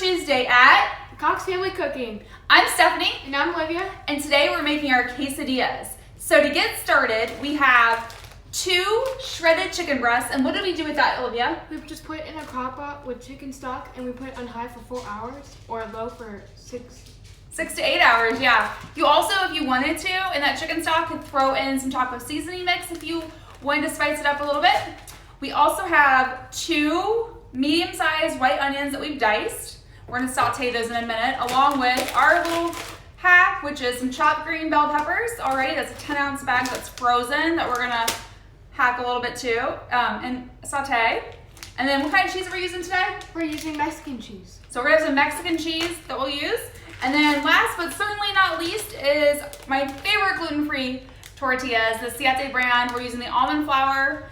Tuesday at Cox Family Cooking. I'm Stephanie. And I'm Olivia. And today we're making our quesadillas. So to get started, we have 2 shredded chicken breasts. And what did we do with that, Olivia? We just put it in a crock pot with chicken stock and we put it on high for 4 hours or low for 6 to 8 hours, yeah. You also, if you wanted to, in that chicken stock, could throw in some taco seasoning mix if you wanted to spice it up a little bit. We also have 2 medium-sized white onions that we've diced. We're gonna saute those in a minute, along with our little hack, which is some chopped green bell peppers already. That's a 10-ounce bag that's frozen that we're gonna hack a little bit too and saute. And then what kind of cheese are we using today? We're using Mexican cheese. So we're gonna have some Mexican cheese that we'll use. And then last but certainly not least is my favorite gluten-free tortillas, the Siete brand. We're using the almond flour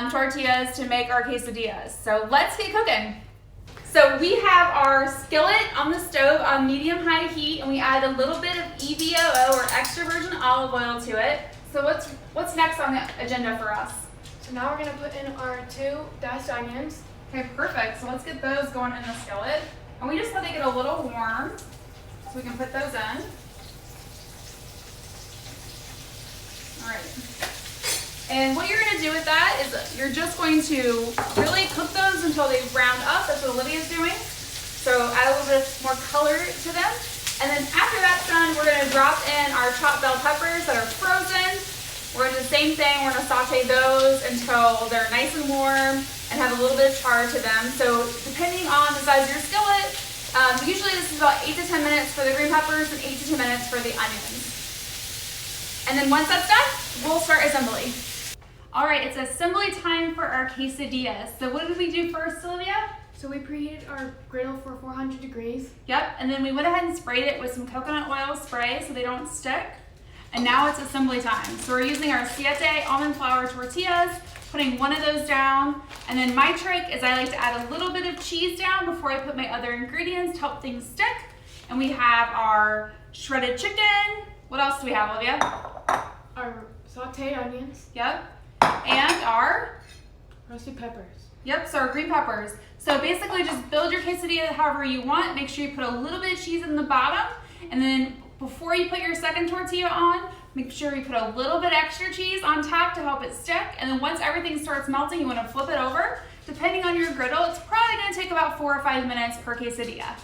tortillas to make our quesadillas. So let's get cooking. So we have our skillet on the stove on medium-high heat, and we add a little bit of EVOO or extra virgin olive oil to it. So what's next on the agenda for us? So now we're gonna put in our 2 diced onions. Okay, perfect. So let's get those going in the skillet. And we just let they get a little warm so we can put those in. All right. And what you're gonna do with that is you're just going to really cook those until they brown up. That's what Olivia's doing. So add a little bit more color to them. And then after that's done, we're gonna drop in our chopped bell peppers that are frozen. We're gonna do the same thing. We're gonna saute those until they're nice and warm and have a little bit of char to them. So depending on the size of your skillet, usually this is about 8 to 10 minutes for the green peppers and 8 to 10 minutes for the onions. And then once that's done, we'll start assembly. All right, it's assembly time for our quesadillas. So what did we do first, Olivia? So we preheated our griddle for 400 degrees. Yep, and then we went ahead and sprayed it with some coconut oil spray so they don't stick. And now it's assembly time. So we're using our Siete almond flour tortillas, putting one of those down. And then my trick is I like to add a little bit of cheese down before I put my other ingredients to help things stick. And we have our shredded chicken. What else do we have, Olivia? Our sauteed onions. Yep. And our roasted peppers. Yep, so our green peppers. So basically just build your quesadilla however you want. Make sure you put a little bit of cheese in the bottom. And then before you put your second tortilla on, make sure you put a little bit extra cheese on top to help it stick. And then once everything starts melting, you want to flip it over. Depending on your griddle, it's probably going to take about 4 or 5 minutes per quesadilla.